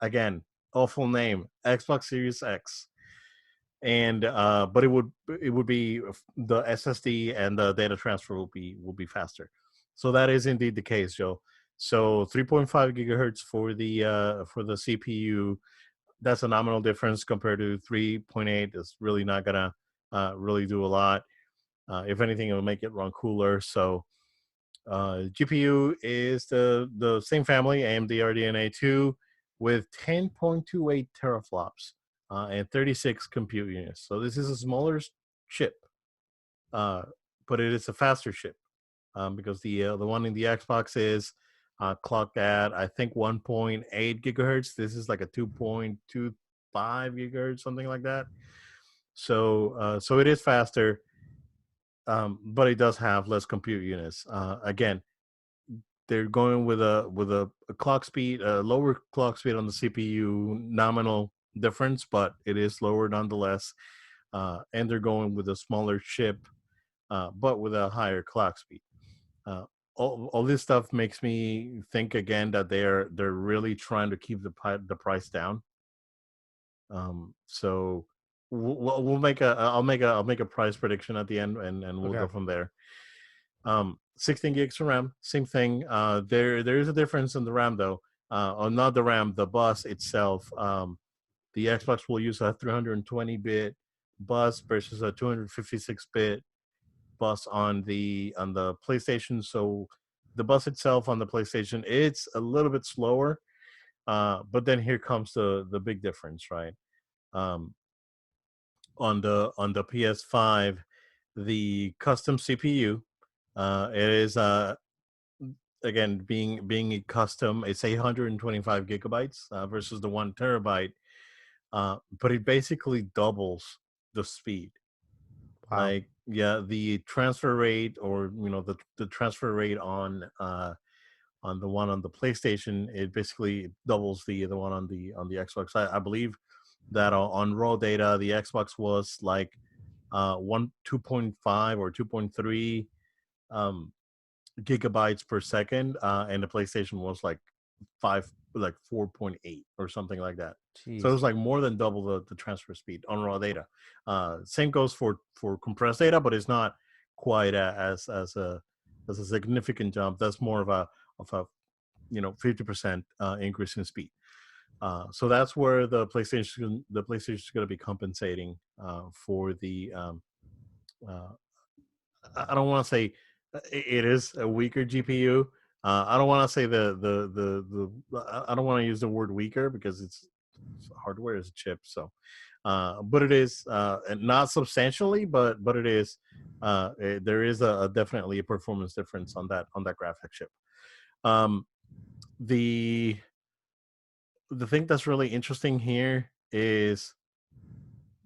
Again, awful name, Xbox Series X, and but it would be the SSD and the data transfer will be faster. So that is indeed the case, Joe. So 3.5 gigahertz for the CPU. That's a nominal difference compared to 3.8. It's really not gonna really do a lot. If anything, it will make it run cooler. So GPU is the same family, AMD RDNA 2, with 10.28 teraflops and 36 compute units. So this is a smaller chip, uh, but it is a faster chip because the one in the Xbox is clocked at I think 1.8 gigahertz. This is like a 2.25 gigahertz, something like that. So it is faster, but it does have less compute units. Again, they're going with a clock speed, a lower clock speed on the CPU, nominal difference, but it is lower nonetheless. And they're going with a smaller chip, but with a higher clock speed. Uh, all this stuff makes me think again that they're really trying to keep the price down. So we'll make a I'll make a price prediction at the end, and we'll Okay. go from there. 16 gigs of RAM, same thing. There is a difference in the RAM though. Or not the RAM, the bus itself. The Xbox will use a 320-bit bus versus a 256-bit bus on the PlayStation. So the bus itself on the PlayStation, it's a little bit slower. But then here comes the big difference, right? Um, on the PS5, the custom CPU, it is again being a custom. It's 825 gigabytes versus the 1 terabyte, but it basically doubles the speed. Wow. Like, yeah, the transfer rate, or the transfer rate on the one on the PlayStation, it basically doubles the one on the Xbox. I believe that on raw data, the Xbox was like 2.5 or 2.3 um, gigabytes per second, and the PlayStation was like 4.8 or something like that. So it Jeez. was like more than double the transfer speed on raw data. Same goes for compressed data, but it's not quite as a significant jump. That's more of a 50% increase in speed. So that's where the PlayStation is going to be compensating for the uh, I don't want to say it is a weaker GPU. I don't want to say I don't want to use the word weaker because it's hardware is a chip. So but it is and not substantially, but it is. There is definitely a performance difference on that graphic chip. Um, the the thing that's really interesting here is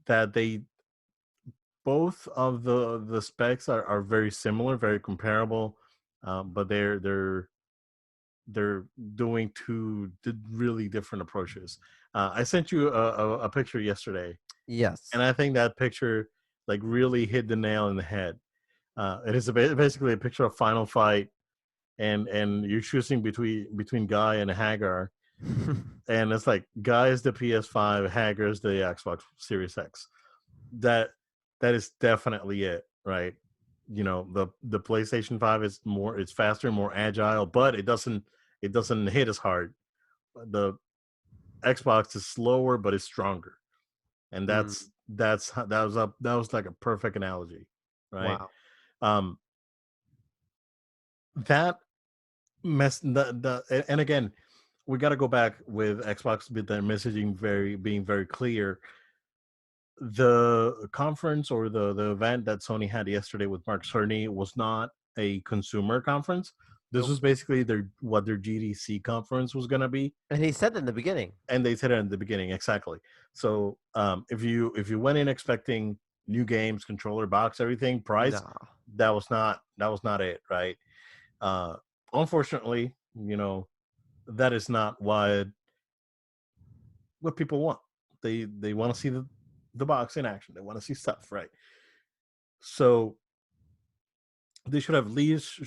that they both of the specs are very similar, very comparable, but they're doing really different approaches. I sent you a picture yesterday, Yes. and I think that picture like really hit the nail in the head. It is basically a picture of Final Fight, and you're choosing between Guy and Hagar, and it's like Guy is the PS5, Hagar is the Xbox Series X. That that is definitely it, right? You know, the PlayStation 5 is more, it's faster, more agile, but it doesn't hit as hard. The Xbox is slower, but it's stronger, and Mm, that was like a perfect analogy, right? wow. Um, that and again, we got to go back with Xbox with their messaging being very clear. The conference or the event that Sony had yesterday with Mark Cerny was not a consumer conference. This Nope. was basically their GDC conference was gonna be, And he said that in the beginning. and they said it in the beginning exactly. So if you went in expecting new games, controller, box, everything, price, Nah. that was not it, right? Uh, Unfortunately, you know, that is not what people want. They want to see the box in action. They want to see stuff, right? So they should have at least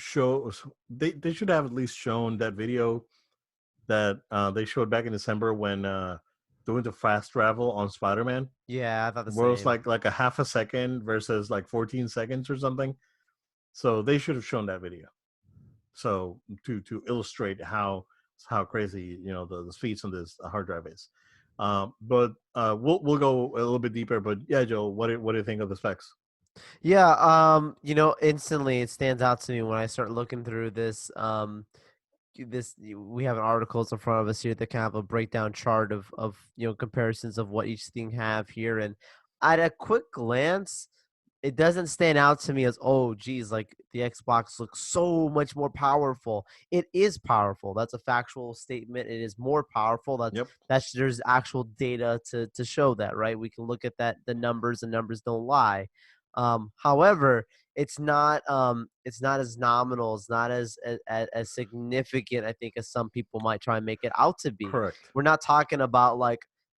they should have at least shown that video that they showed back in December when doing the fast travel on Spider-Man, Yeah, I thought the where it was same. like a half a second versus like 14 seconds or something. So they should have shown that video. So to illustrate how crazy, you know, the speeds on this hard drive is. But we'll go a little bit deeper. But yeah, Joe, what do you think of the specs? Yeah, instantly it stands out to me when I start looking through this. We have articles in front of us here that kind of a breakdown chart of comparisons of what each thing have here, and at a quick glance, it doesn't stand out to me as, oh geez, like the Xbox looks so much more powerful. It is powerful. That's a factual statement. It is more powerful. Yep. That's there's actual data to show that, right? We can look at that, the numbers, and numbers don't lie. However, it's not as nominal, it's not as significant, I think, as some people might try and make it out to be. Correct. We're not talking about like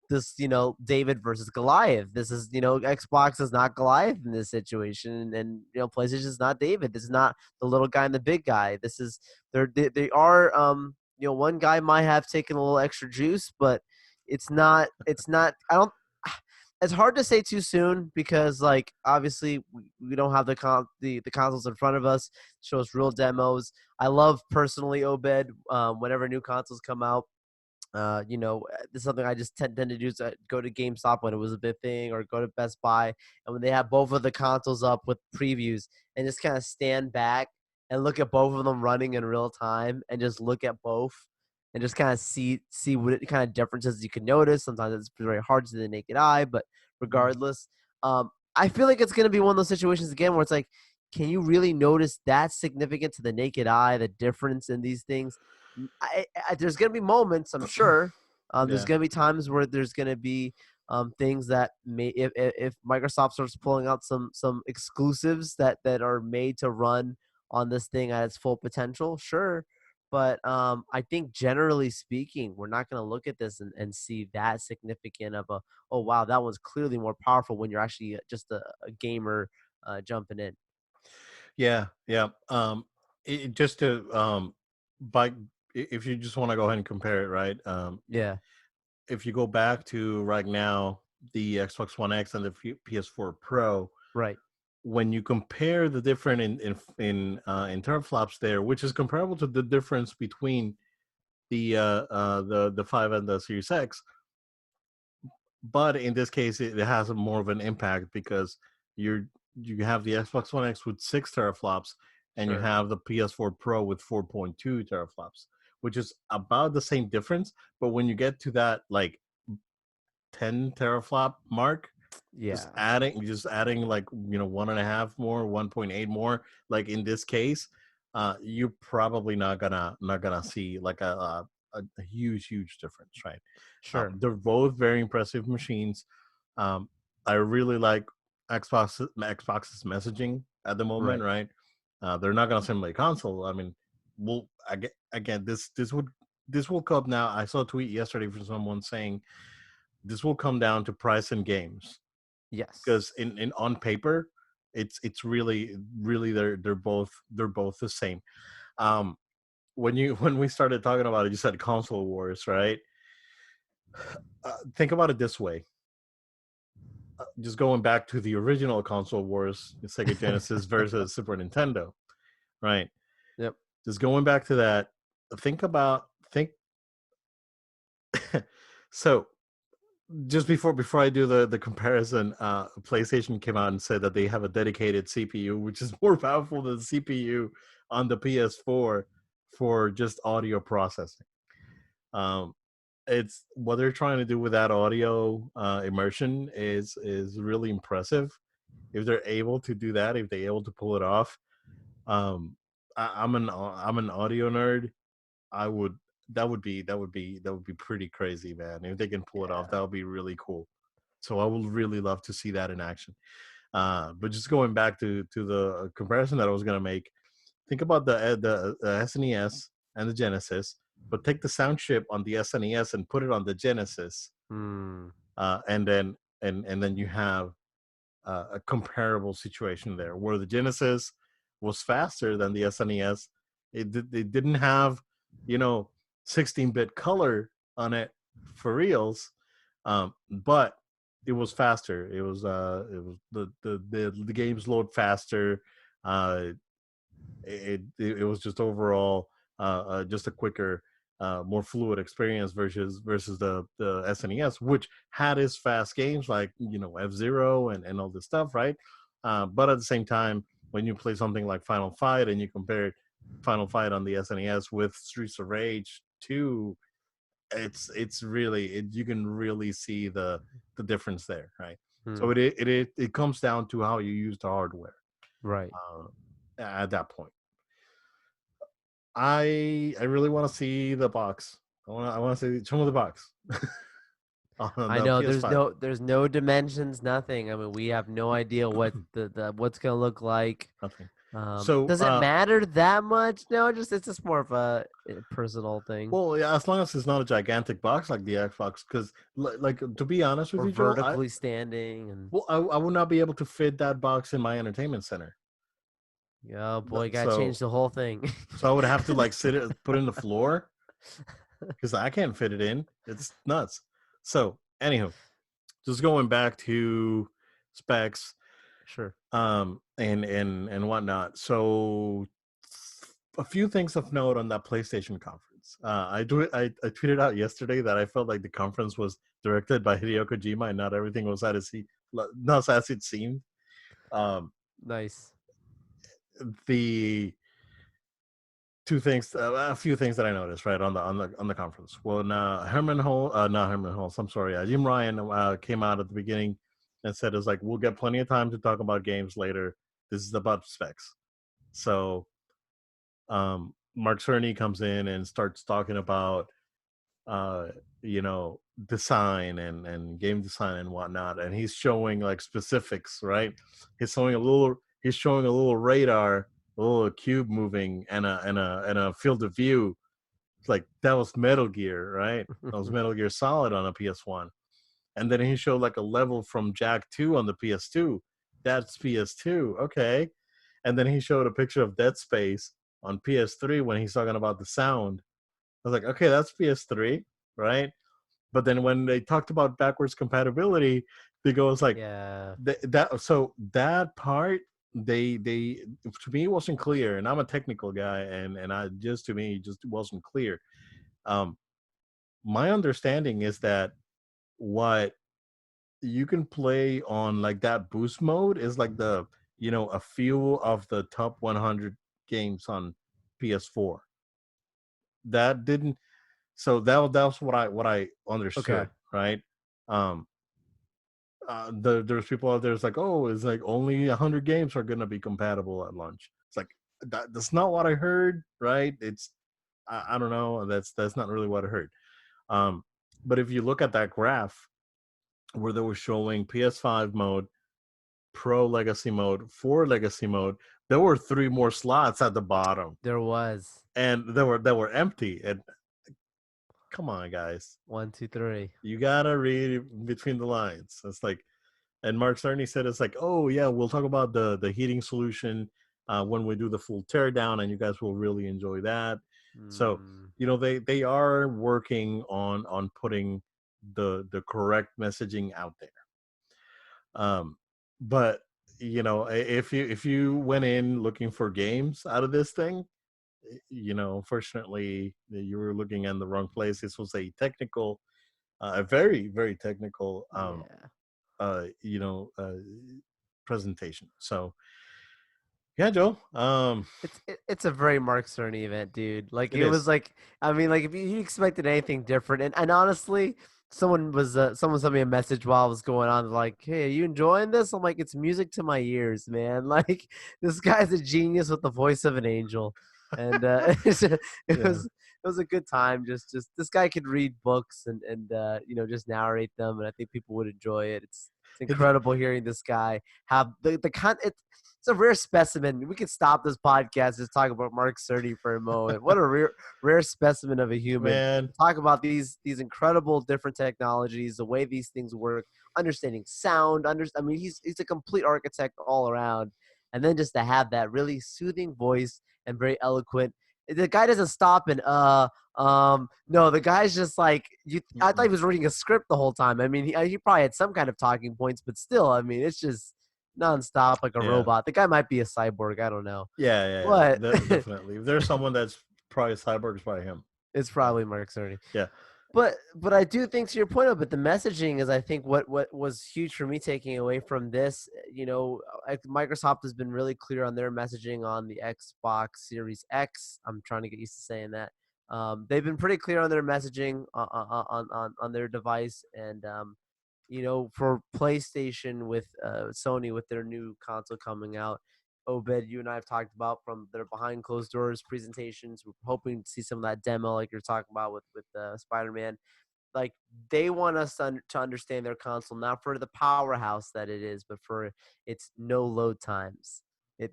this, David versus Goliath. This is, Xbox is not Goliath in this situation, and PlayStation is not David. This is not the little guy and the big guy. This is they are one guy might have taken a little extra juice, but it's not. I don't. It's hard to say too soon because, like, obviously we don't have the consoles in front of us. Show us real demos. I love personally, Obed, whenever new consoles come out. This is something I just tend to do is go to GameStop when it was a big thing, or go to Best Buy, and when they have both of the consoles up with previews, and just kind of stand back and look at both of them running in real time, and just look at both, and just kind of see what kind of differences you can notice. Sometimes it's very hard to see the naked eye, but regardless, I feel like it's going to be one of those situations again where it's like, can you really notice that significant to the naked eye, the difference in these things? There's going to be moments, I'm sure. There's Yeah. going to be times where there's going to be things that may, if Microsoft starts pulling out some exclusives that are made to run on this thing at its full potential, sure. But I think generally speaking, we're not going to look at this and see that significant of a, oh wow, that one's clearly more powerful when you're actually just a gamer jumping in. Yeah, yeah. Just to by if you just want to go ahead and compare it, right? Yeah, If you go back to right now, the Xbox One X and the PS4 Pro, right. when you compare the different in teraflops there, which is comparable to the difference between the five and the Series X, but in this case, it has more of an impact because you're you have the Xbox One X with 6 teraflops, and you Sure. have the PS4 Pro with 4.2 teraflops, which is about the same difference. But when you get to that, like 10 teraflop mark, Yeah, just adding like, one and a half more, 1.8 more, like in this case, you're probably not gonna see like a huge difference, right? sure. They're both very impressive machines. um, I really like Xbox's messaging at the moment, Right. right? They're not gonna simulate console. I mean, well, again, this will come now. I saw a tweet yesterday from someone saying this will come down to price and games, Yes. because in on paper, it's really they're both the same. um when we started talking about it, you said console wars, right? Think about it this way. Just going back to the original console wars, Sega Genesis versus Super Nintendo, right? Yep. Just going back to that, think so just before I do the comparison, PlayStation came out and said that they have a dedicated CPU which is more powerful than the CPU on the PS4 for just audio processing. Um, it's what they're trying to do with that audio immersion is really impressive. If they're able to do that, if they're able to pull it off, um, I'm an audio nerd. I would that would be pretty crazy, man. If they can pull it off, Yeah. that would be really cool. So I would really love to see that in action. But just going back to the comparison that I was gonna make, think about the SNES and the Genesis, but take the sound chip on the SNES and put it on the Genesis, Hmm. and then you have a comparable situation there, where the Genesis was faster than the SNES. It didn't have, you know, 16-bit color on it for reals, but it was faster. It was the games load faster. Uh, it was just overall just a quicker, more fluid experience versus the SNES, which had its fast games like F-Zero and all this stuff, right? But at the same time, when you play something like Final Fight and you compare Final Fight on the SNES with Streets of Rage 2, it's really you can really see the difference there, right? Hmm. So it comes down to how you use the hardware Right. uh, at that point. I really want to see the box. I want to see some of the box on I the know PS5. there's no dimensions, nothing. I mean, we have no idea what the what's gonna look like. Nothing. So, Does it matter that much? No, it's just more of a personal thing. well, yeah, as long as it's not a gigantic box like the Xbox, because like to be honest with Or you, Joel, I vertically standing and well I would not be able to fit that box in my entertainment center. oh boy, gotta change So the whole thing. I would have to like put it in the floor because I can't fit it in. It's nuts. So anywho, just going back to specs, Sure. and whatnot. So a few things of note on that PlayStation conference. I tweeted out yesterday that I felt like the conference was directed by Hideo Kojima and not everything was not as it seemed. Um, Nice. the a few things that I noticed right on the conference. Well, now not Herman Holtz. I'm sorry, Jim Ryan came out at the beginning and said it's like we'll get plenty of time to talk about games later. This is about specs. So Mark Cerny comes in and starts talking about uh, design and game design and whatnot, and he's showing like specifics, right? He's showing a little radar, a little cube moving, and a field of view. It's like that was Metal Gear, right? That was Metal Gear Solid on a PS1. And then he showed like a level from Jack 2 on the PS2. That's PS2, okay. And then he showed a picture of Dead Space on PS3 when he's talking about the sound. I was like, okay, that's PS3, right? But then when they talked about backwards compatibility, they go, it's like Yeah. that part they to me it wasn't clear, and I'm a technical guy, and I just to me it just wasn't clear. Um, my understanding is that what you can play on like that boost mode is like a few of the top 100 games on PS4. That didn't so that was what I Okay. understood, right? Um, there's people out there. It's like, oh, it's like only 100 games are gonna be compatible at launch. It's like that's not what I heard, right? I don't know. That's not really what I heard. Um, but if you look at that graph where they were showing PS5 mode, Pro Legacy mode, 4 Legacy mode, there were three more slots at the bottom, There was and they were empty. And come on, guys, 1, 2, 3. you gotta read between the lines. It's like, and Mark Cerny said it's like, oh yeah, we'll talk about the heating solution when we do the full teardown, and you guys will really enjoy that. So Mm, they are working on putting the correct messaging out there. But if you went in looking for games out of this thing, fortunately you were looking in the wrong place. This was a very very technical yeah. uh you know uh presentation. So yeah, Joe. It's a very Mark Cerny event, dude. Like It it was is. like, I mean, like if you expected anything different, and honestly, someone sent me a message while I was going on, like, "Hey, are you enjoying this?" I'm like, "It's music to my ears, man." Like this guy's a genius with the voice of an angel, and it Yeah. was it was a good time. Just this guy could read books and just narrate them, and I think people would enjoy it. It's It, incredible hearing this guy have the con. It's a rare specimen. We could stop this podcast and just talk about Mark Cerny for a moment. What a rare specimen of a human. man. Talk about these incredible different technologies, the way these things work, understanding sound. I mean, he's a complete architect all around. And then just to have that really soothing voice and very eloquent. The guy doesn't stop and no, the guy's just like you. I thought he Mm-mm. was reading a script the whole time. I mean, he probably had some kind of talking points, but still, I mean, it's just nonstop like a Yeah. robot. The guy might be a cyborg. I don't know, Yeah, yeah, yeah. but Definitely. If there's someone that's probably cyborgs by him. it's So probably Mark Cerny. yeah. But I do think to your point of it, the messaging is I think what was huge for me taking away from this. Microsoft has been really clear on their messaging on the Xbox Series X. I'm trying to get used to saying that. They've been pretty clear on their messaging on their device, and for PlayStation with Sony with their new console coming out. Obed, you and I have talked about from their behind closed doors presentations. We're hoping to see some of that demo, like you're talking about with Spider-Man. Like they want us to understand their console not for the powerhouse that it is, but for its no load times.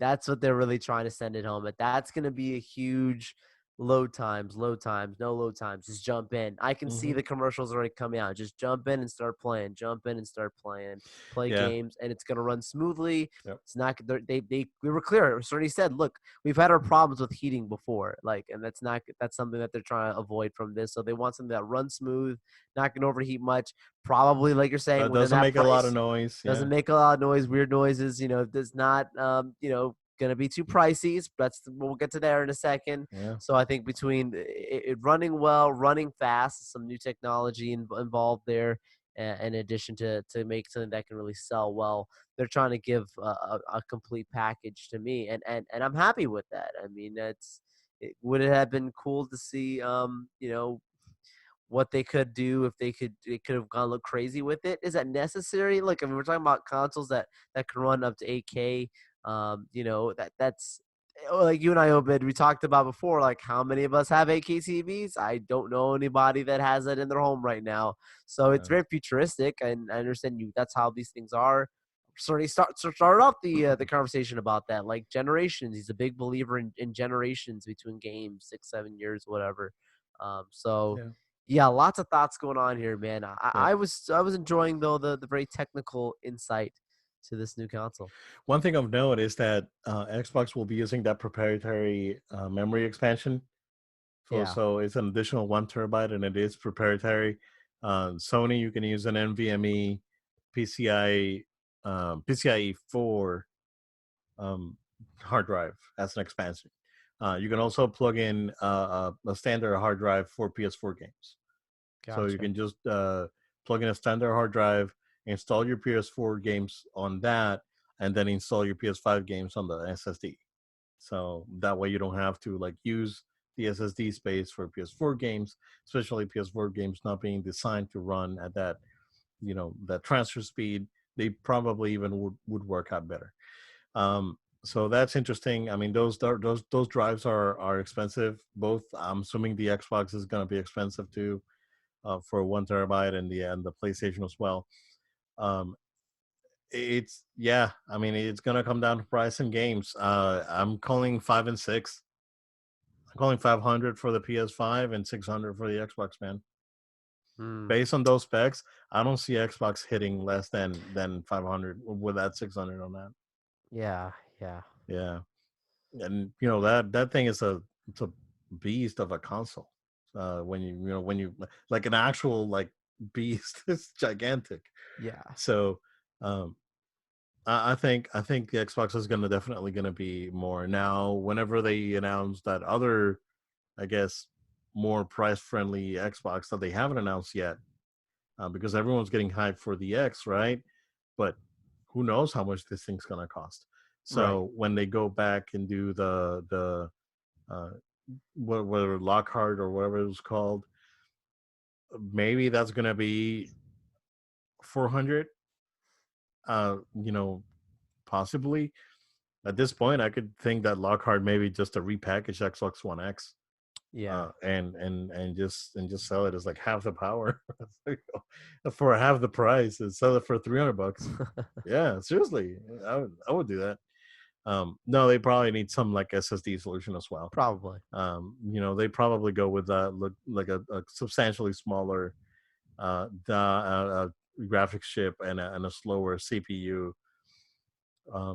That's what they're really trying to send it home. But that's going to be a huge load times, no load times. Just jump in. I can see Hmm. the commercials already coming out. Just jump in and start playing. Jump in and start playing. Play Yeah. games, and it's going to run smoothly. Yep. It's not. We were clear. Cerny said, "Look, we've had our problems with heating before, like, and that's something that they're trying to avoid from this. So they want something that runs smooth, not going to overheat much. Probably, like you're saying, within Doesn't that make a lot of price, noise. doesn't Yeah. make a lot of noise, weird noises. Does not, going to be too pricey. We'll get to there in a second. Yeah. So I think between it running well, running fast, some new technology involved there, in addition to make something that can really sell well, they're trying to give a complete package to me, and I'm happy with that. I mean, would it have been cool to see, what they could do if it could have gone a little crazy with it. Is that necessary? Look, I mean, we're talking about consoles that can run up to 8K. That's like you and I, Obed, we talked about before, like how many of us have 8K TVs? I don't know anybody that has it in their home right now. So it's Yeah. very futuristic, and I understand you. That's how these things are. Certainly started off the conversation about that, like generations. He's a big believer in generations between games, 6, 7 years, whatever. So Yeah. yeah, lots of thoughts going on here, man. I, Yeah. I was I was enjoying though the very technical insight to this new console. One thing of note is that Xbox will be using that proprietary memory expansion. Yeah, So it's an additional 1 terabyte, and it is proprietary. Sony, you can use an NVMe PCI PCIe 4 um, hard drive as an expansion. You can also plug in a standard hard drive for PS4 games. So you gotcha. can just plug in a standard hard drive, install your PS4 games on that, and then install your PS5 games on the SSD. So that way you don't have to like use the SSD space for PS4 games, especially PS4 games not being designed to run at that that transfer speed, they probably even would work out better. So that's interesting. I mean, those drives are expensive. Both, I'm assuming the Xbox is going to be expensive too, for 1 terabyte, and the PlayStation as well. Um, it's yeah. I mean, it's going to come down to price and games. I'm calling 5 and 6. I'm calling 500 for the PS5 and 600 for the Xbox, man. Hmm. Based on those specs, I don't see Xbox hitting less than 500 with that 600 on that. Yeah, yeah, Yeah, and that thing is it's a beast of a console. When you like an actual like beast, it's gigantic. yeah. So, um, I think the Xbox is definitely gonna be more now. Whenever they announce that other, I guess, more price friendly Xbox that they haven't announced yet, because everyone's getting hyped for the X, right? But who knows how much this thing's gonna cost? Right. So when they go back and do the uh, whether Lockhart or whatever it was called, maybe that's gonna be 400. Possibly at this point, I could think that Lockhart maybe just a repackaged Xbox One X, Yeah. and just sell it as like half the power for half the price, and sell it for $300. Yeah, seriously, I would do that. No, they probably need some like SSD solution as well. Probably. They probably go with look like a substantially smaller graphics chip and a slower CPU,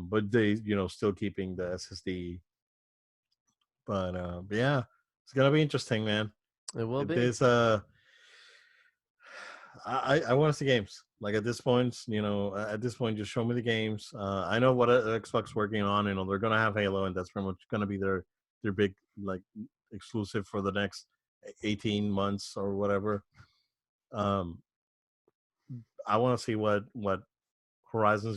but they still keeping the SSD. But yeah, it's gonna be interesting, man. It will be. There's I want to see games. Like at this point, just show me the games. I know what Xbox working on. They're gonna have Halo, and that's pretty much gonna be their big like exclusive for the next 18 months or whatever. Um, I want to see what Horizon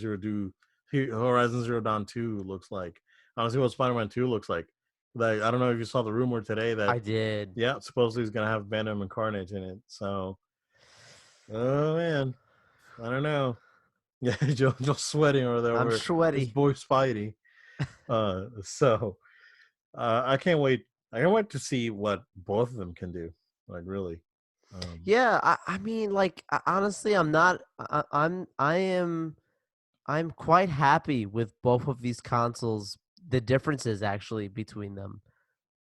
Horizon Zero Dawn 2 looks like. I want to see what Spider-Man 2 looks like. Like, I don't know if you saw the rumor today that, I did. yeah, supposedly he's gonna have Venom and Carnage in it. So, oh man, I don't know. Yeah, Joe's sweating over there I'm over his sweaty. boy Spidey. So I can't wait. I can't wait to see what both of them can do. Like really. Um, Yeah, I mean, like, honestly, I'm not. I'm quite happy with both of these consoles. The differences actually between them.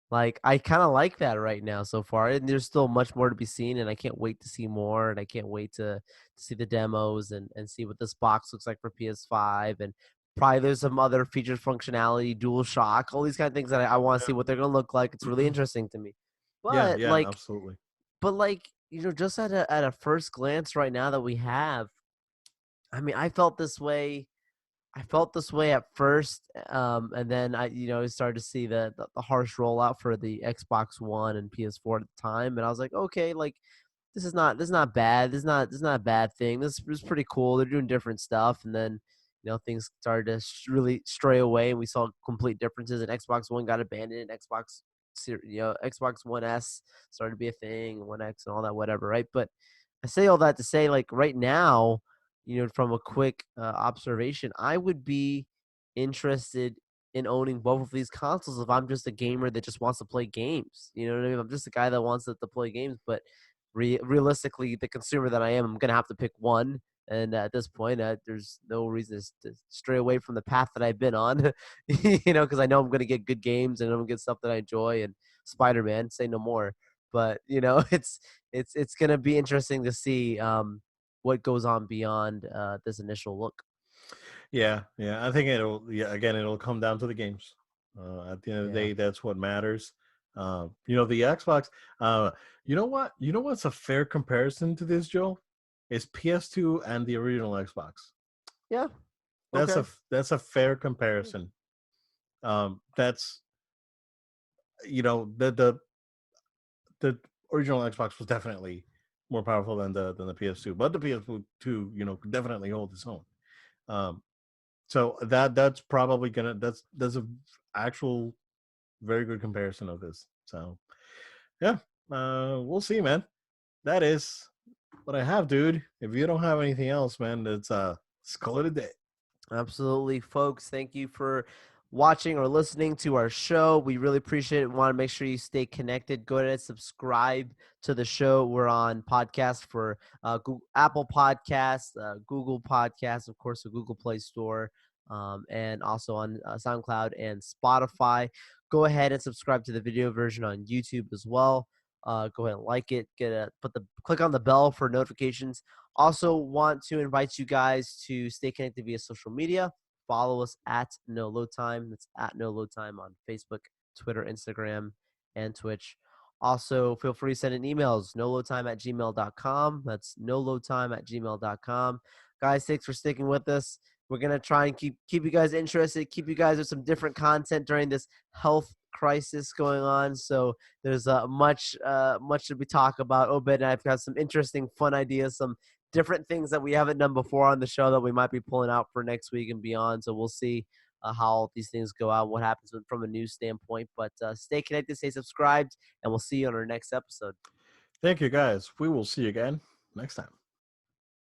Like, I kind of like that right now so far, and there's still much more to be seen, and I can't wait to see more, and I can't wait to see the demos and see what this box looks like for PS5, and probably there's some other features, functionality, dual shock, all these kind of things that I want to see what they're gonna look like. It's really interesting to me, yeah, but yeah, absolutely. just at a first glance right now that we have, I mean, I felt this way. I felt this way at first, and then I started to see the harsh rollout for the Xbox One and PS4 at the time, and I was like, okay, like this is not bad. This is not a bad thing. This is pretty cool. They're doing different stuff, and then things started to really stray away, and we saw complete differences. And Xbox One got abandoned. And Xbox One S started to be a thing, One X, and all that, whatever, right? But I say all that to say, like right now, from a quick observation, I would be interested in owning both of these consoles if I'm just a gamer that just wants to play games. You know what I mean? I'm just a guy that wants to play games, but realistically, the consumer that I am, I'm gonna have to pick one. And at this point, there's no reason to stray away from the path that I've been on, because I know I'm gonna get good games and I'm gonna get stuff that I enjoy. And Spider-Man, say no more. But it's gonna be interesting to see what goes on beyond this initial look. Yeah, yeah. I think it'll come down to the games. At the end of the Yeah. day, that's what matters. The Xbox. Uh, You know what's a fair comparison to this, Joe? Is PS2 and the original Xbox. Yeah. That's Okay. a fair comparison. That's the original Xbox was definitely more powerful than the PS2, but the PS2 could definitely hold its own. Um, so that's probably that's a actual very good comparison of this. So yeah, we'll see, man. That is But I have, dude. If you don't have anything else, man, let's call it a day. Absolutely, folks. Thank you for watching or listening to our show. We really appreciate it. We want to make sure you stay connected. Go ahead and subscribe to the show. We're on podcast for Apple Podcasts, Google Podcasts, of course, the Google Play Store, and also on SoundCloud and Spotify. Go ahead and subscribe to the video version on YouTube as well. Go ahead and like it. Click on the bell for notifications. Also, want to invite you guys to stay connected via social media. Follow us at No Load Time. That's at No Load Time on Facebook, Twitter, Instagram, and Twitch. Also, feel free to send in emails, noloadtime@gmail.com. That's noloadtime@gmail.com. Guys, thanks for sticking with us. We're going to try and keep you guys interested, keep you guys with some different content during this health crisis going on. So there's much to be talk about. Obed and I've got some interesting, fun ideas, some different things that we haven't done before on the show that we might be pulling out for next week and beyond. So we'll see how all these things go out, what happens from a news standpoint. But stay connected, stay subscribed, and we'll see you on our next episode. Thank you, guys. We will see you again next time.